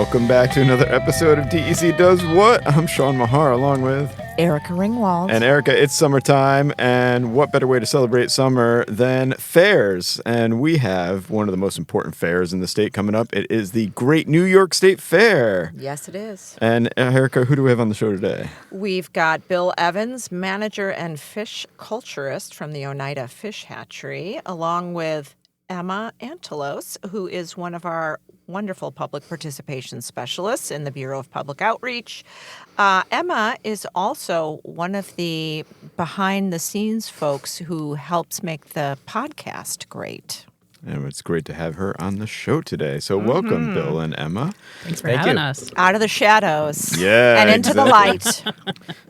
Welcome back to another episode of DEC Does What? I'm Sean Mahar along with Erica Ringwald. And Erica, it's summertime, and what better way to celebrate summer than fairs? And we have one of the most important fairs in the state coming up. It is the Great New York State Fair. Yes, it is. And Erica, who do we have on the show today? We've got Bill Evans, manager and fish culturist from the Oneida Fish Hatchery, along with Emma Antolos, who is one of our wonderful public participation specialists in the Bureau of Public Outreach. Emma is also one of the behind-the-scenes folks who helps make the podcast great. And it's great to have her on the show today. So welcome, Bill and Emma. Thanks for having us. Out of the shadows. Yeah, and into the light.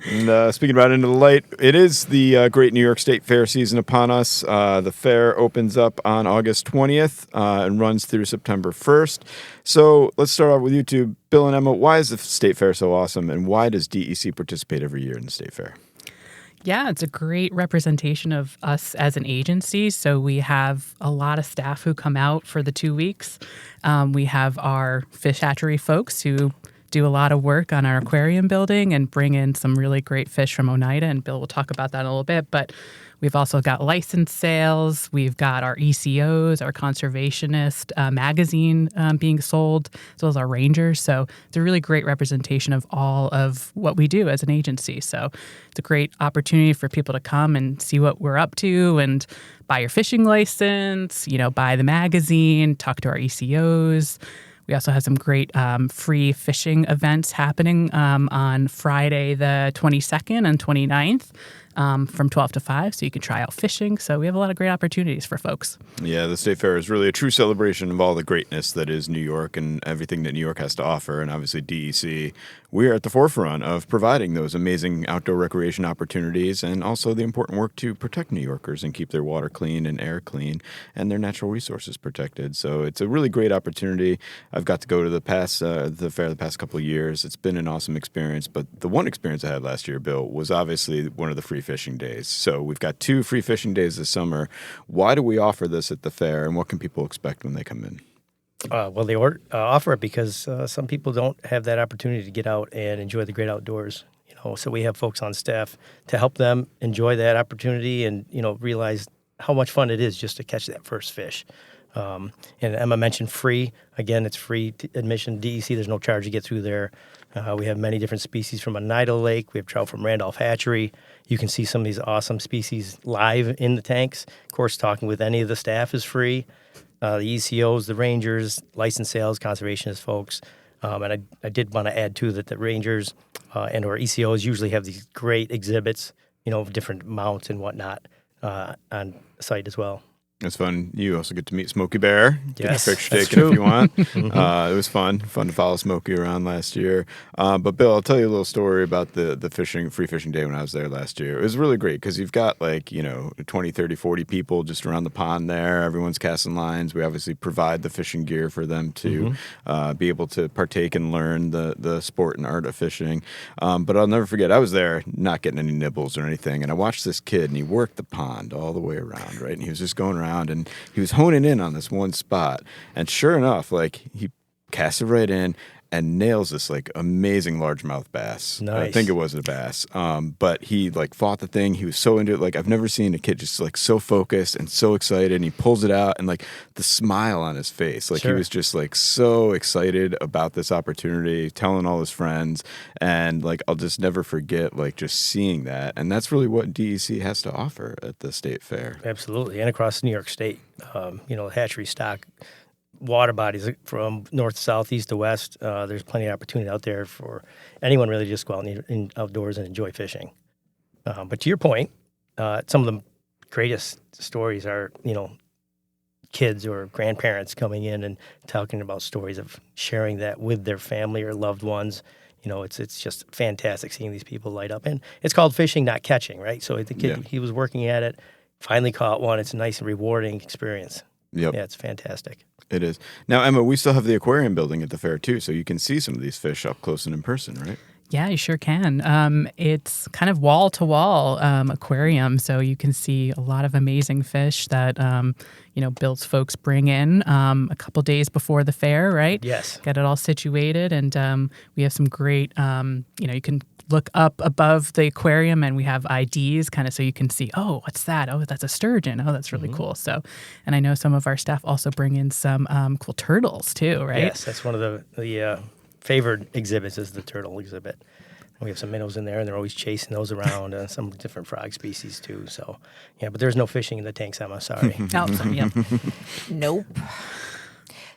And speaking about into the light, it is the Great New York State Fair season upon us. The fair opens up on August 20th and runs through September 1st. So let's start off with you two. Bill and Emma, why is the State Fair so awesome, and why does DEC participate every year in the State Fair? Yeah, it's a great representation of us as an agency. So we have a lot of staff who come out for the 2 weeks. We have our fish hatchery folks who do a lot of work on our aquarium building and bring in some really great fish from Oneida, and Bill will talk about that in a little bit. But we've also got license sales. We've got our ECOs, our conservationist magazine being sold, as well as our rangers. So it's a really great representation of all of what we do as an agency. So it's a great opportunity for people to come and see what we're up to and buy your fishing license, buy the magazine, talk to our ECOs. We also have some great free fishing events happening on Friday the 22nd and 29th from 12 to 5, so you can try out fishing. So we have a lot of great opportunities for folks. Yeah, the State Fair is really a true celebration of all the greatness that is New York and everything that New York has to offer. And obviously DEC, we are at the forefront of providing those amazing outdoor recreation opportunities and also the important work to protect New Yorkers and keep their water clean and air clean and their natural resources protected. So it's a really great opportunity. I've got to go to the fair the past couple of years. It's been an awesome experience. But the one experience I had last year, Bill, was obviously one of the free fishing days. So we've got 2 free fishing days this summer. Why do we offer this at the fair, and what can people expect when they come in? Well, they offer it because some people don't have that opportunity to get out and enjoy the great outdoors. So we have folks on staff to help them enjoy that opportunity and realize how much fun it is just to catch that first fish. And Emma mentioned free. Again, it's free admission. DEC, there's no charge to get through there. We have many different species from Oneida Lake. We have trout from Randolph Hatchery. You can see some of these awesome species live in the tanks. Of course, talking with any of the staff is free. The ECOs, the rangers, license sales, conservationist folks. And I did want to add, too, that the rangers and or ECOs usually have these great exhibits, different mounts and whatnot on site as well. It's fun. You also get to meet Smokey Bear. Get Yes, your picture that's taken true. if you want. It was fun to follow Smokey around last year. But Bill, I'll tell you a little story about the free fishing day when I was there last year. It was really great because you've got 20, 30, 40 people just around the pond there. Everyone's casting lines. We obviously provide the fishing gear for them to be able to partake and learn the sport and art of fishing. But I'll never forget, I was there not getting any nibbles or anything, and I watched this kid, and he worked the pond all the way around, right? And he was just going around, and he was honing in on this one spot. And sure enough, he casts it right in and nails this amazing largemouth bass. Nice. I think it was a bass. But he fought the thing. He was so into it. I've never seen a kid just so focused and so excited. And he pulls it out and the smile on his face. He Sure. was just so excited about this opportunity, telling all his friends. And I'll just never forget just seeing that. And that's really what DEC has to offer at the State Fair. Absolutely. And across New York State, hatchery stock, water bodies from north to south, east to west. There's plenty of opportunity out there for anyone really just go out outdoors and enjoy fishing. But to your point, some of the greatest stories are, kids or grandparents coming in and talking about stories of sharing that with their family or loved ones. It's just fantastic seeing these people light up. And it's called fishing, not catching, right? So the kid, He was working at it, finally caught one. It's a nice and rewarding experience. Yep. Yeah, it's fantastic. It is. Now, Emma, we still have the aquarium building at the fair, too, so you can see some of these fish up close and in person, right? Yeah, you sure can. It's kind of wall-to-wall aquarium, so you can see a lot of amazing fish that, Bill's folks bring in a couple days before the fair, right? Yes. Get it all situated, and we have some great, you can look up above the aquarium, and we have IDs kind of so you can see, oh, what's that? Oh, that's a sturgeon. Oh, that's really cool. So, and I know some of our staff also bring in some cool turtles too, right? Yes, that's one of the favored exhibits is the turtle exhibit. We have some minnows in there, and they're always chasing those around, some different frog species too. So, yeah, but there's no fishing in the tanks, Emma. Sorry. Nope.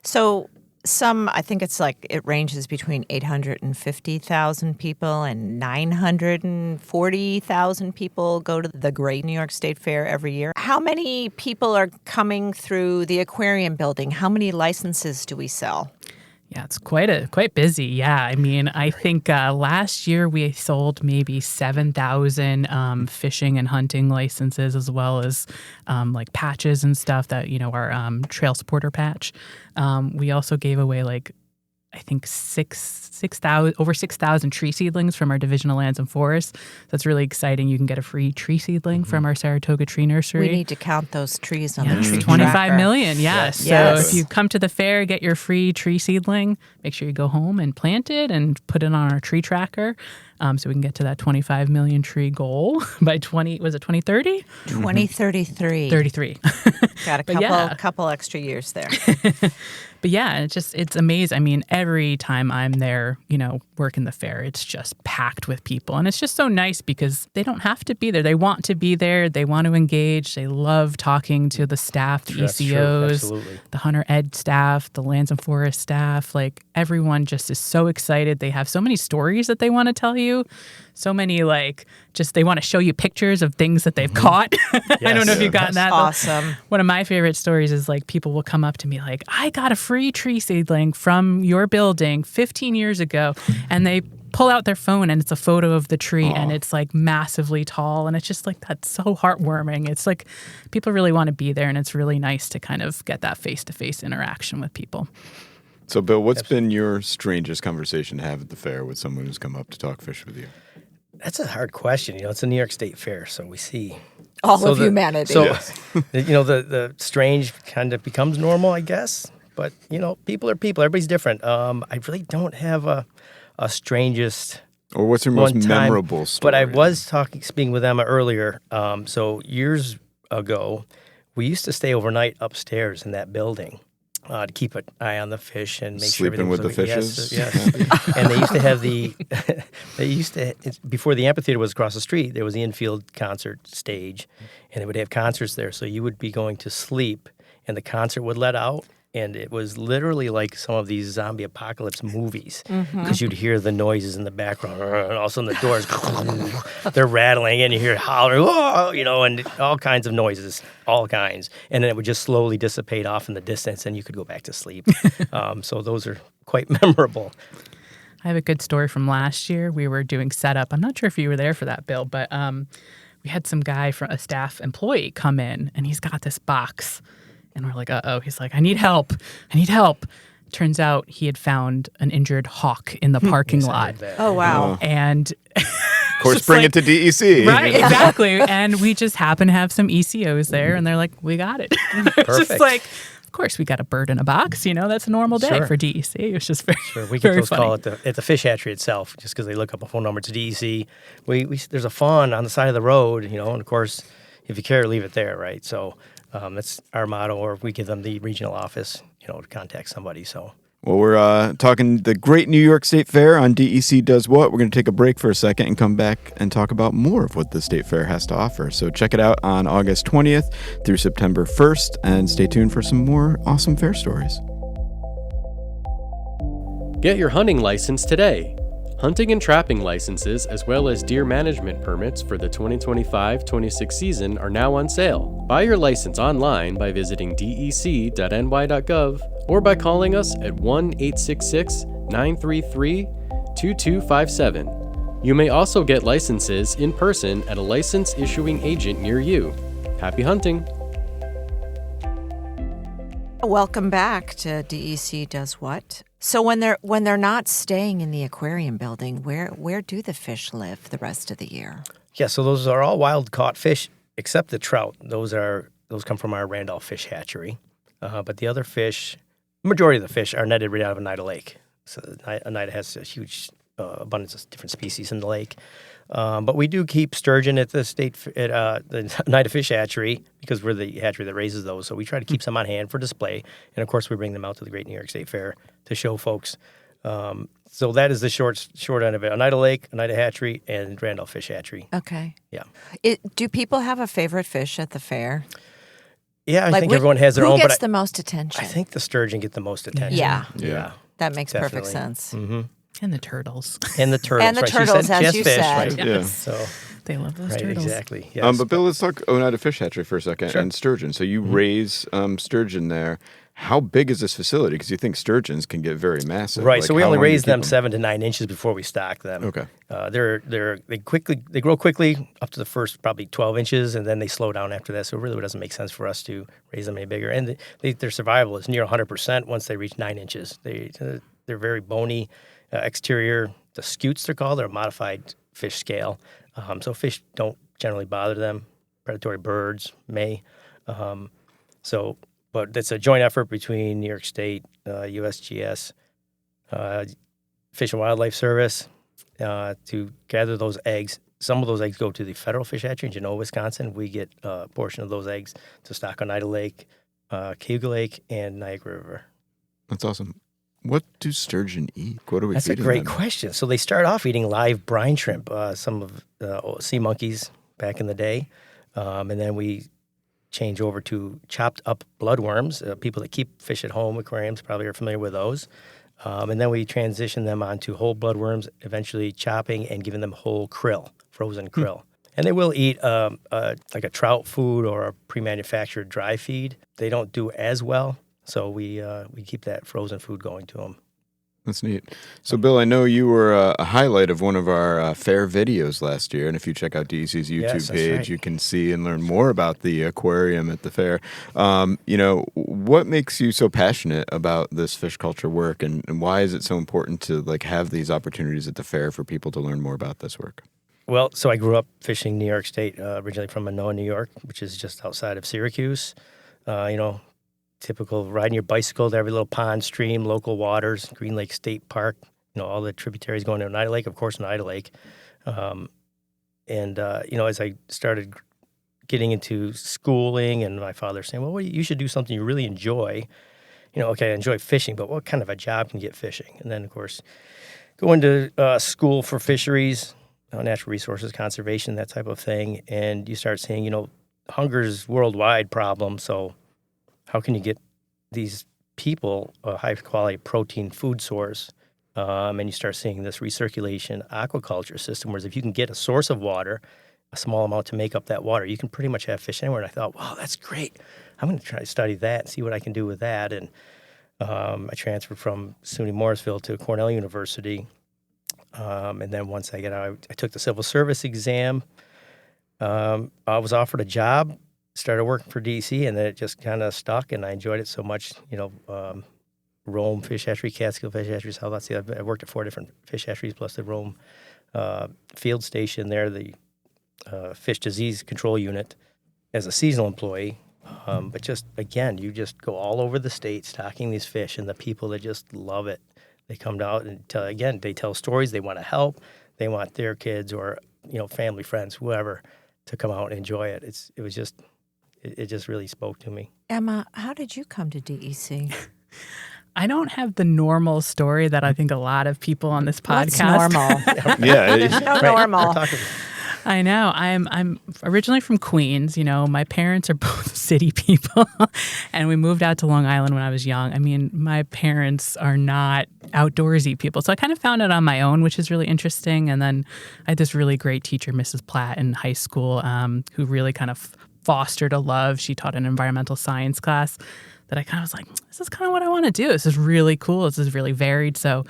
So I think it's it ranges between 850,000 people and 940,000 people go to the Great New York State Fair every year. How many people are coming through the aquarium building? How many licenses do we sell? Yeah, it's quite busy. Yeah, I mean, I think last year we sold maybe 7,000 fishing and hunting licenses, as well as patches and stuff that our trail supporter patch. We also gave away I think 6,000 tree seedlings from our Division of Lands and Forests. That's really exciting. You can get a free tree seedling from our Saratoga Tree Nursery. We need to count those trees on the tree 25 tracker. million, yes. Yes. So if you come to the fair, get your free tree seedling, make sure you go home and plant it and put it on our tree tracker so we can get to that 25 million tree goal by 2030? 2033. 33. Got a couple extra years there. But yeah, it's amazing. I mean, every time I'm there, working the fair, it's just packed with people. And it's just so nice because they don't have to be there. They want to be there. They want to engage. They love talking to the staff, the ECOs, the Hunter Ed staff, the Lands and Forest staff. Everyone just is so excited. They have so many stories that they want to tell you. So many, they want to show you pictures of things that they've caught. I don't know if you've gotten that. Awesome. One of my favorite stories is people will come up to me I got a free tree seedling from your building 15 years ago. And they pull out their phone and it's a photo of the tree and it's massively tall. And it's just that's so heartwarming. It's people really want to be there, and it's really nice to kind of get that face-to-face interaction with people. So, Bill, what's been your strangest conversation to have at the fair with someone who's come up to talk fish with you? That's a hard question. It's a New York State Fair, so we see all of humanity. So, the strange kind of becomes normal, I guess. But, people are people. Everybody's different. I really don't have a strangest or what's your most memorable story? But I was speaking with Emma earlier. So years ago, we used to stay overnight upstairs in that building. To keep an eye on the fish and make sure everything was with the fishes. Yes. And they used to have before the amphitheater was across the street, there was the infield concert stage, and they would have concerts there. So you would be going to sleep, and the concert would let out. And it was literally like some of these zombie apocalypse movies because you'd hear the noises in the background, and all of a sudden the doors, they're rattling, and you hear hollering, and all kinds of noises, all kinds. And then it would just slowly dissipate off in the distance, and you could go back to sleep. So those are quite memorable. I have a good story from last year. We were doing setup. I'm not sure if you were there for that, Bill, but we had some guy, a staff employee, come in, and he's got this box. And we're like, uh-oh. He's like, I need help. Turns out he had found an injured hawk in the parking lot. Oh, wow. And of course, bring it to DEC. Right, exactly. And we just happen to have some ECOs there, and they're like, we got it. It's just of course, we got a bird in a box. That's a normal day for DEC. It was just very we get those funny. call at the fish hatchery itself, just because they look up a phone number to DEC. There's a fawn on the side of the road, and of course, if you care, leave it there, right? So that's our motto, or we give them the regional office, to contact somebody. So. Well, we're talking the Great New York State Fair on DEC Does What. We're going to take a break for a second and come back and talk about more of what the State Fair has to offer. So check it out on August 20th through September 1st, and stay tuned for some more awesome fair stories. Get your hunting license today. Hunting and trapping licenses, as well as deer management permits for the 2025-26 season, are now on sale. Buy your license online by visiting dec.ny.gov or by calling us at 1-866-933-2257. You may also get licenses in person at a license issuing agent near you. Happy hunting! Welcome back to DEC Does What. So when they're not staying in the aquarium building, where do the fish live the rest of the year? Yeah, so those are all wild caught fish except the trout. Those come from our Randolph Fish Hatchery. But the other fish, majority of the fish are netted right out of Oneida Lake. So Oneida has a huge abundance of different species in the lake. But we do keep sturgeon at the Oneida Fish Hatchery because we're the hatchery that raises those. So we try to keep some on hand for display. And, of course, we bring them out to the Great New York State Fair to show folks. So that is the short end of it. Oneida Lake, Oneida Hatchery, and Randolph Fish Hatchery. Okay. Yeah. Do people have a favorite fish at the fair? Yeah, I think everyone has their own. Who gets the most attention? I think the sturgeon get the most attention. Yeah. That makes Definitely. perfect sense. Mm-hmm. And the turtles. And the turtles. And the right? turtles, as you fish, said. right? Yeah. So, They love those right, turtles. exactly. Yes. But Bill, let's talk Oneida Fish Hatchery for a second and sturgeon. So you raise sturgeon there. How big is this facility? Because you think sturgeons can get very massive. Right. Like, So we how only long do you raise keep them 7 to 9 inches before we stock them. Okay. They grow quickly up to the first probably 12 inches, and then they slow down after that. So it really doesn't make sense for us to raise them any bigger. And their survival is near 100% once they reach 9 inches. They're very bony exterior. The scutes, they're called. They're a modified fish scale. So fish don't generally bother them. Predatory birds may. But it's a joint effort between New York State, USGS, Fish and Wildlife Service to gather those eggs. Some of those eggs go to the Federal Fish Hatchery in Genoa, Wisconsin. We get a portion of those eggs to stock Oneida Lake, Cayuga Lake, and Niagara River. That's awesome. What do sturgeon eat? What are we That's a feeding great them? question. So they start off eating live brine shrimp, some of sea monkeys back in the day. And then we change over to chopped up bloodworms. People that keep fish at home, aquariums, probably are familiar with those. And then we transition them onto whole bloodworms, eventually chopping and giving them whole krill, frozen krill. And they will eat like a trout food or a pre-manufactured dry feed. They don't do as well, so we keep that frozen food going to them. That's neat. So, Bill, I know you were a highlight of one of our fair videos last year, and if you check out DEC's YouTube Yes, that's page, right. you can see and learn more about the aquarium at the fair. What makes you so passionate about this fish culture work, and why is it so important to have these opportunities at the fair for people to learn more about this work? Well, so I grew up fishing New York State, originally from Manoa, New York, which is just outside of Syracuse. Typical riding your bicycle to every little pond, stream, local waters, Green Lake State Park, all the tributaries going to Oneida Lake, of course, Oneida Lake. As I started getting into schooling and my father saying, well, you should do something you really enjoy. Okay, I enjoy fishing, but what kind of a job can get fishing? And then, of course, going to school for fisheries, natural resources conservation, that type of thing. And you start seeing, hunger's worldwide problem, so how can you get these people a high-quality protein food source? And you start seeing this recirculation aquaculture system, whereas if you can get a source of water, a small amount to make up that water, you can pretty much have fish anywhere. And I thought, wow, that's great. I'm going to try to study that and see what I can do with that. And I transferred from SUNY Morrisville to Cornell University. And then once I got out, I took the civil service exam. I was offered a job, started working for DC, and then it just kind of stuck, and I enjoyed it so much. Rome Fish Hatchery, Catskill Fish Hatchery, South Austin. I worked at 4 different fish hatcheries plus the Rome field station there, the fish disease control unit, as a seasonal employee. But just, again, you just go all over the state stocking these fish, and the people that just love it, they come out and they tell stories. They want to help. They want their kids or, family, friends, whoever, to come out and enjoy it. It just really spoke to me. Emma, how did you come to DEC? I don't have the normal story that I think a lot of people on this What's podcast. normal? Yeah. There's no normal. I know. I'm originally from Queens. My parents are both city people, and we moved out to Long Island when I was young. I mean, my parents are not outdoorsy people, so I kind of found it on my own, which is really interesting. And then I had this really great teacher, Mrs. Platt, in high school, who really kind of fostered a love. She taught an environmental science class that I kind of was like, this is kind of what I want to do. This is really cool. This is really varied. So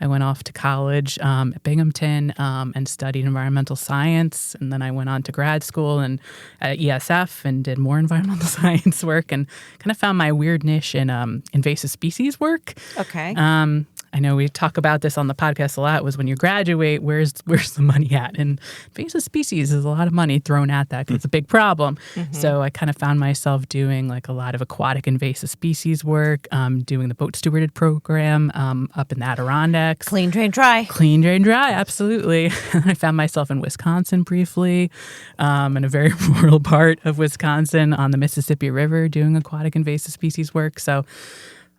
I went off to college at Binghamton and studied environmental science. And then I went on to grad school and at ESF and did more environmental science work and kind of found my weird niche in invasive species work. Okay. I know we talk about this on the podcast a lot, was when you graduate, where's the money at? And invasive species is a lot of money thrown at that because it's a big problem. So I kind of found myself doing like a lot of aquatic invasive species work, doing the boat stewarded program up in the Adirondacks. Clean, drain, dry. Clean, drain, dry, absolutely. I found myself in Wisconsin briefly, in a very rural part of Wisconsin on the Mississippi River doing aquatic invasive species work. So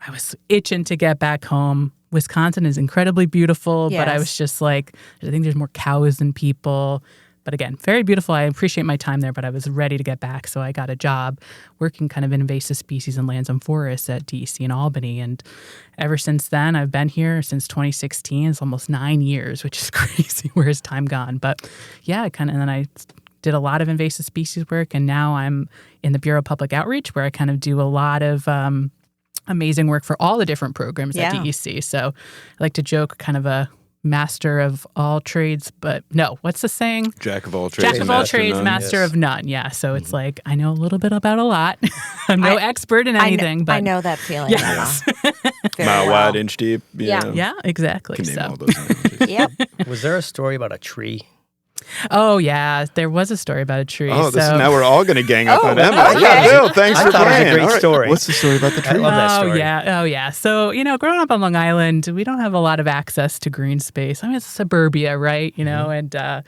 I was itching to get back home. Wisconsin is incredibly beautiful, but I was just like, I think there's more cows than people. But again, very beautiful. I appreciate my time there, but I was ready to get back. So I got a job working kind of in invasive species and lands and forests at DEC in Albany. And ever since then, I've been here since 2016. It's almost 9 years, which is crazy. Where has time gone? But yeah, and then I did a lot of invasive species work. And now I'm in the Bureau of Public Outreach, where I kind of do a lot of amazing work for all the different programs at DEC. So I like to joke kind of a master of all trades, but no, what's the saying? Jack of all trades. Jack of all trades, master of none. Yeah. So it's like, I know a little bit about a lot. I'm no expert in anything, but I know that feeling. Yes. Mile wide, inch deep. Yeah, exactly. Can name all those analogies. Yep. Was there a story about a tree? Oh, yeah. There was a story about a tree. Oh, now we're all going to gang up on Emma. okay. Yeah, Bill, thanks for thought it was a playing. great All right. story. What's the story about the tree? I love that story. Oh, yeah. So, growing up on Long Island, we don't have a lot of access to green space. I mean, it's suburbia, right? And I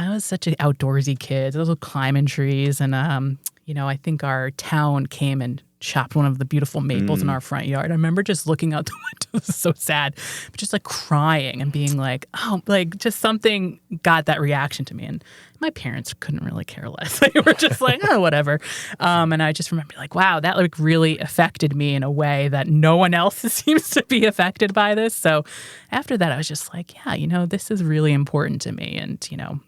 was such an outdoorsy kid. I was climbing trees. And, I think our town came and chopped one of the beautiful maples in our front yard. I remember just looking out the window. This is so sad. But just like crying and being like, oh, like just something got that reaction to me. And my parents couldn't really care less. They were just like, oh, whatever. And I just remember like, wow, that like really affected me in a way that no one else seems to be affected by this. So after that, I was just like, yeah, this is really important to me. And,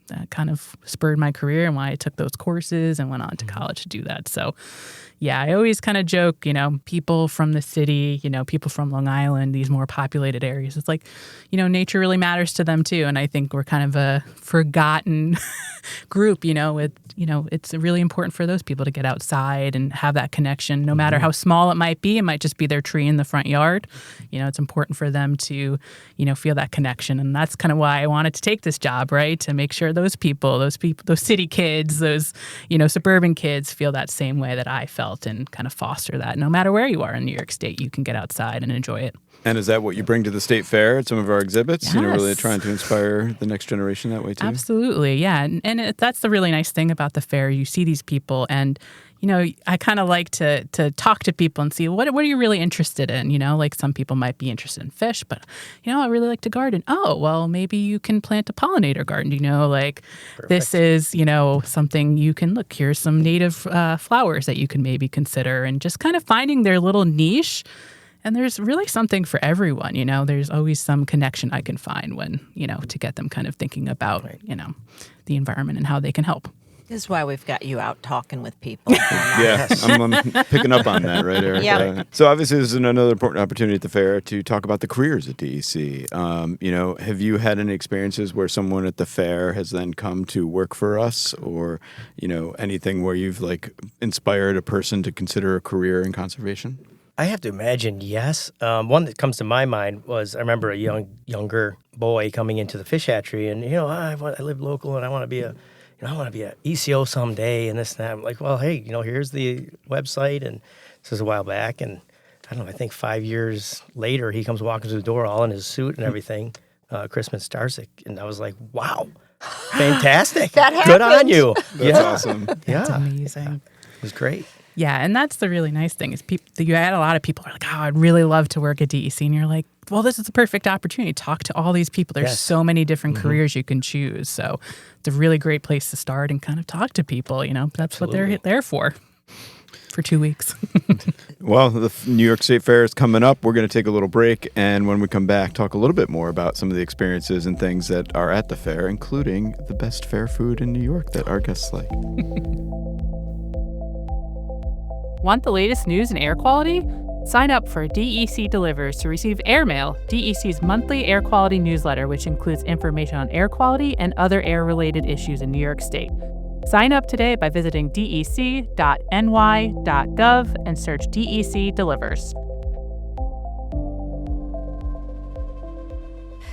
that kind of spurred my career and why I took those courses and went on to college to do that. So yeah, I always kind of joke, people from the city, people from Long Island, these more populated areas. It's like, nature really matters to them too. And I think we're kind of a forgotten group, it's really important for those people to get outside and have that connection, no matter how small it might be. It might just be their tree in the front yard. It's important for them to, feel that connection. And that's kind of why I wanted to take this job, right? To make sure those city kids, those, suburban kids feel that same way that I felt and kind of foster that. No matter where you are in New York State, you can get outside and enjoy it. And is that what you bring to the State Fair at some of our exhibits? Yes. Really trying to inspire the next generation that way too? Absolutely, yeah. And that's the really nice thing about the fair. You see these people and, I kind of like to talk to people and see what are you really interested in? Like some people might be interested in fish, but, I really like to garden. Oh, well, maybe you can plant a pollinator garden. Perfect. This is, something you can look. Here's some native flowers that you can maybe consider and just kind of finding their little niche. And there's really something for everyone, There's always some connection I can find when, to get them kind of thinking about, the environment and how they can help. This is why we've got you out talking with people. Yeah, I'm picking up on that, right, Eric? Yeah. So obviously this is another important opportunity at the fair to talk about the careers at DEC. Have you had any experiences where someone at the fair has then come to work for us or, anything where you've like inspired a person to consider a career in conservation? I have to imagine, yes. One that comes to my mind was I remember a younger boy coming into the fish hatchery and, I live local and I want to be a ECO someday and this and that. I'm like, well, hey, here's the website. And this was a while back. And I don't know, I think 5 years later, he comes walking through the door all in his suit and everything, Christmas Starsick. And I was like, wow, fantastic. That Good happened. on you. That's awesome. Yeah. It's amazing. It was great. Yeah, and that's the really nice thing is you had a lot of people who are like, oh, I'd really love to work at DEC. And you're like, well, this is the perfect opportunity. Talk to all these people. There's so many different careers you can choose. So it's a really great place to start and kind of talk to people. That's what they're there for 2 weeks. Well, the New York State Fair is coming up. We're going to take a little break. And when we come back, talk a little bit more about some of the experiences and things that are at the fair, including the best fair food in New York that our guests like. Want the latest news in air quality? Sign up for DEC Delivers to receive Airmail, DEC's monthly air quality newsletter, which includes information on air quality and other air-related issues in New York State. Sign up today by visiting dec.ny.gov and search DEC Delivers.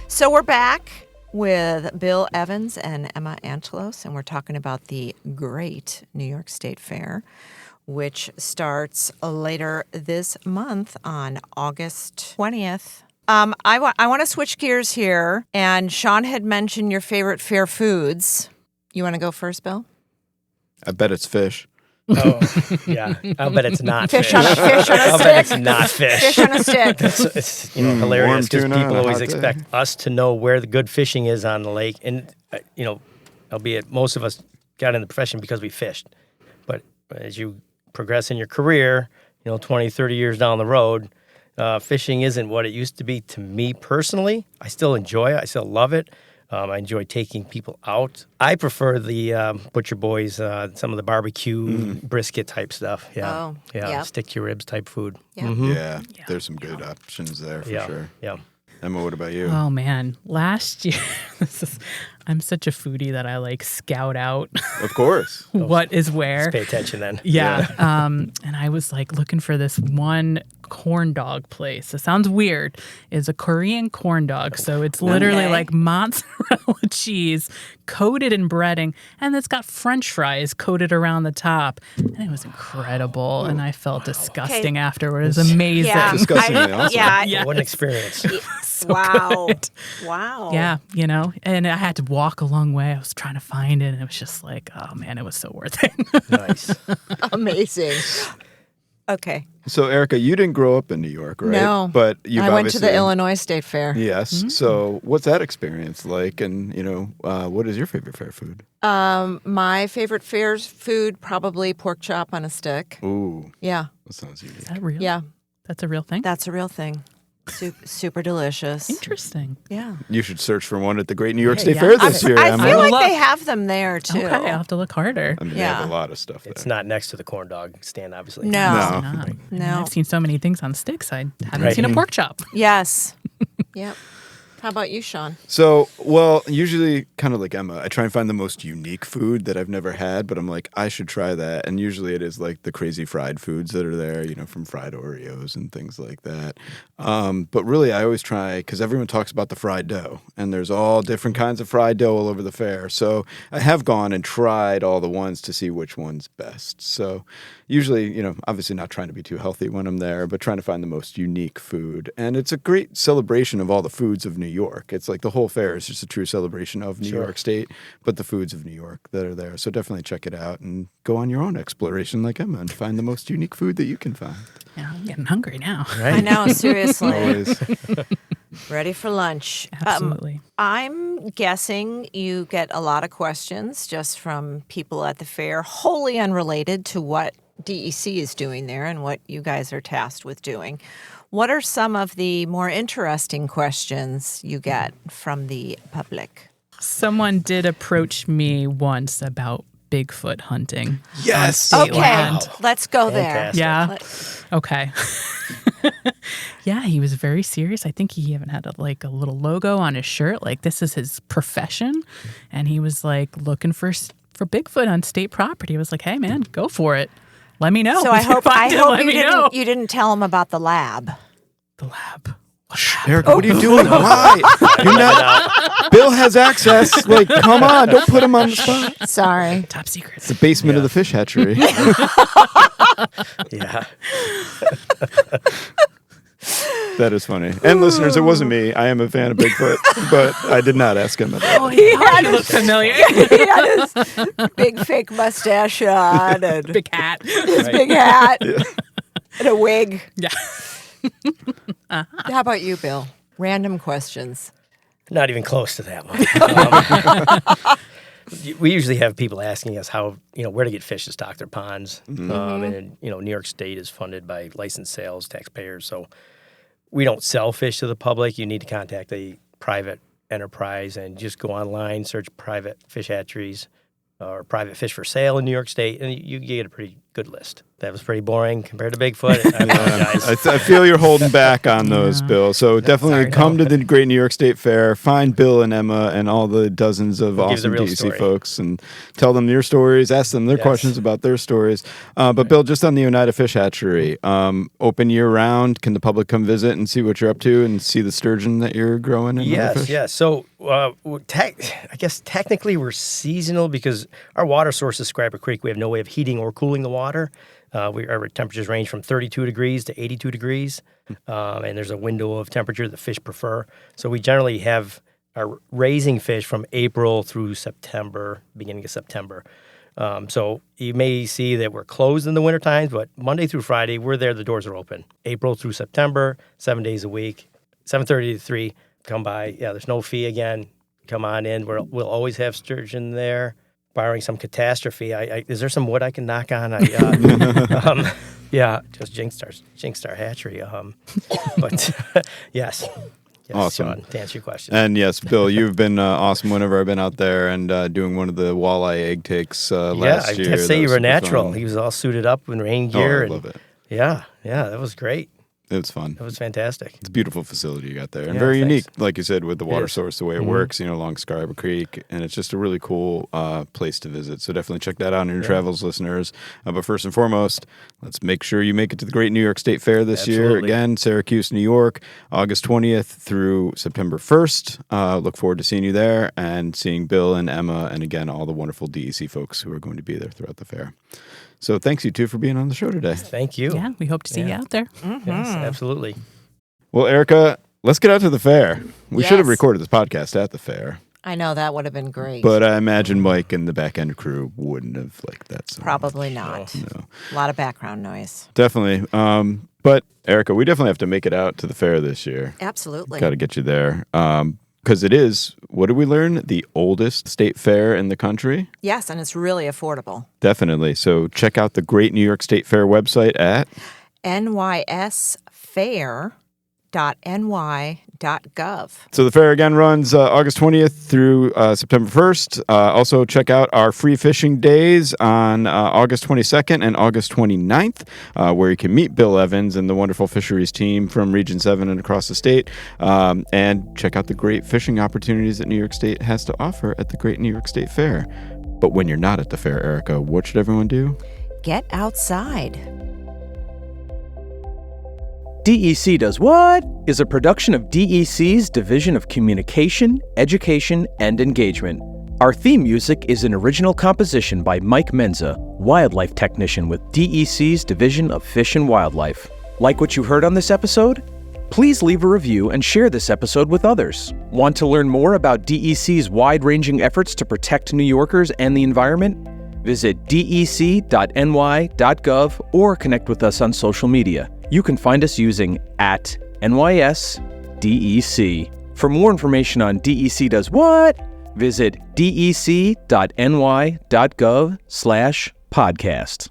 So we're back with Bill Evans and Emma Antolos, and we're talking about the great New York State Fair, which starts later this month on August 20th. I want to switch gears here, and Sean had mentioned your favorite fair foods. You want to go first, Bill? I bet it's fish. Oh, yeah. I'll bet it's not Fish fish. on a stick. I'll bet it's not fish. Fish on a stick. It's hilarious because warm tuna people on a always hot day. expect us to know where the good fishing is on the lake. And, albeit most of us got in the profession because we fished. But as you progress in your career, 20, 30 years down the road, fishing isn't what it used to be to me personally. I still enjoy it. I still love it. I enjoy taking people out. I prefer the Butcher Boys, some of the barbecue brisket type stuff. Yeah. Oh, yeah. yep. Stick to your ribs type food. Yeah. Yeah, there's some good options there for Yeah. sure. Yeah. Emma, what about you? Oh man, last year, I'm such a foodie that I like scout out Of course. what is where. Pay attention then. Yeah. And I was like looking for this one corn dog place. It sounds weird. It's a Korean corn dog. So it's literally Okay. like mozzarella cheese coated in breading, and it's got French fries coated around the top. And it was incredible. And I felt disgusting afterward. It was amazing. Yeah. Disgustingly awesome. Yeah. Yes. What an experience. Wow. good. Wow. Yeah, and I had to walk a long way. I was trying to find it, and it was just like, oh man, it was so worth it. Nice. Amazing. Okay. So, Erica, you didn't grow up in New York, right? No. But you've I went to the obviously- Illinois State Fair. Yes. So, what's that experience like? And, what is your favorite fair food? My favorite fair's food, probably pork chop on a stick. Ooh, Yeah. that sounds unique. Is that real? Yeah. That's a real thing? That's a real thing. Super delicious. Interesting. Yeah. You should search for one at the Great New York State yeah. Fair this year, I Emma. feel like Look. they have them there too. Okay, I'll have to look harder. I mean, they have Yeah. a lot of stuff there. It's not next to the corn dog stand, obviously. No. No. No. I've seen so many things on sticks. I haven't Right. seen a pork chop. Yes. Yep. How about you, Sean? So, well, usually kind of like Emma, I try and find the most unique food that I've never had, but I'm like, I should try that. And usually it is like the crazy fried foods that are there, from fried Oreos and things like that. But really, I always try, because everyone talks about the fried dough, and there's all different kinds of fried dough all over the fair. So I have gone and tried all the ones to see which one's best. So usually, obviously not trying to be too healthy when I'm there, but trying to find the most unique food. And it's a great celebration of all the foods of New York. It's like the whole fair is just a true celebration of New Sure. York State, but the foods of New York that are there. So definitely check it out and go on your own exploration like Emma and find the most unique food that you can find. Yeah, I'm getting hungry now. I know, seriously. Always. Ready for lunch. Absolutely. I'm guessing you get a lot of questions just from people at the fair, wholly unrelated to what DEC is doing there and what you guys are tasked with doing. What are some of the more interesting questions you get from the public? Someone did approach me once about Bigfoot hunting. Yes. on state Okay, land. let's go there. Fantastic. Yeah. Let- Okay. Yeah, he was very serious. I think he even had a little logo on his shirt, like this is his profession, and he was like looking for Bigfoot on state property. I was like, hey man, go for it. Let me know. So I If you hope find it, let me know. you didn't tell him about the lab. The lab. Erica, what are you doing? Why? You're not. Bill has access. Like, come on, don't put him on the spot. Sorry. Top secrets. The basement of the fish hatchery. Yeah. That is funny. And listeners, it wasn't me. I am a fan of Bigfoot, but I did not ask him about Oh, it. he looked familiar. He had his big fake mustache on and Big hat. his big hat and a wig. Yeah. How about you, Bill? Random questions. Not even close to that one. We usually have people asking us how, where to get fish to stock their ponds. And, New York State is funded by licensed sales, taxpayers. So we don't sell fish to the public. You need to contact a private enterprise and just go online, search private fish hatcheries or private fish for sale in New York State, and you get a pretty good list. That was pretty boring compared to Bigfoot. I apologize. I feel you're holding back on those, Bill. So definitely come to the Great New York State Fair, find Bill and Emma and all the dozens of awesome DEC folks and tell them your stories, ask them their questions about their stories. But Bill, just on the Oneida Fish Hatchery, open year round, can the public come visit and see what you're up to and see the sturgeon that you're growing? Yes. So I guess technically we're seasonal because our water source is Scriber Creek. We have no way of heating or cooling the water. Our temperatures range from 32 degrees to 82 degrees, and there's a window of temperature that fish prefer. So we generally have our raising fish from April through September, beginning of September. So you may see that we're closed in the winter times, but Monday through Friday, we're there. The doors are open. April through September, 7 days a week, 7:30 to 3. Come by. Yeah, there's no fee again. Come on in. We'll always have sturgeon there. Barring some catastrophe, is there some wood I can knock on? Just jinxed our hatchery. But yes, awesome. Sean, to answer your question. And yes, Bill, you've been awesome whenever I've been out there and doing one of the walleye egg takes last year. Yeah, I have to say you were natural. Fun. He was all suited up in rain gear. I love it. Yeah, that was great. It was fun. It was fantastic. It's a beautiful facility you got there, and very unique, like you said, with the water source, the way it works, along Scriber Creek, and it's just a really cool place to visit. So definitely check that out in your travels, listeners. But first and foremost, let's make sure you make it to the Great New York State Fair this year. Again, Syracuse, New York, August 20th through September 1st. Look forward to seeing you there and seeing Bill and Emma, and again, all the wonderful DEC folks who are going to be there throughout the fair. So thanks, you two, for being on the show today. Thank you. Yeah, we hope to see you out there. Mm-hmm. Yes, absolutely. Well, Erica, let's get out to the fair. We should have recorded this podcast at the fair. I know, that would have been great. But I imagine Mike and the back end crew wouldn't have liked that. So Probably not. No. A lot of background noise. Definitely. But Erica, we definitely have to make it out to the fair this year. Absolutely. Got to get you there. Because it is, what did we learn? The oldest state fair in the country? Yes, and it's really affordable. Definitely. So check out the Great New York State Fair website at nysfair.ny.gov. So the fair again runs August 20th through September 1st. Also check out our free fishing days on August 22nd and August 29th, where you can meet Bill Evans and the wonderful fisheries team from Region 7 and across the state. And check out the great fishing opportunities that New York State has to offer at the Great New York State Fair. But when you're not at the fair, Erica, what should everyone do? Get outside. DEC Does What? Is a production of DEC's Division of Communication, Education, and Engagement. Our theme music is an original composition by Mike Menza, wildlife technician with DEC's Division of Fish and Wildlife. Like what you heard on this episode? Please leave a review and share this episode with others. Want to learn more about DEC's wide-ranging efforts to protect New Yorkers and the environment? Visit dec.ny.gov or connect with us on social media. You can find us using @NYSDEC. For more information on DEC Does What, visit dec.ny.gov/podcast.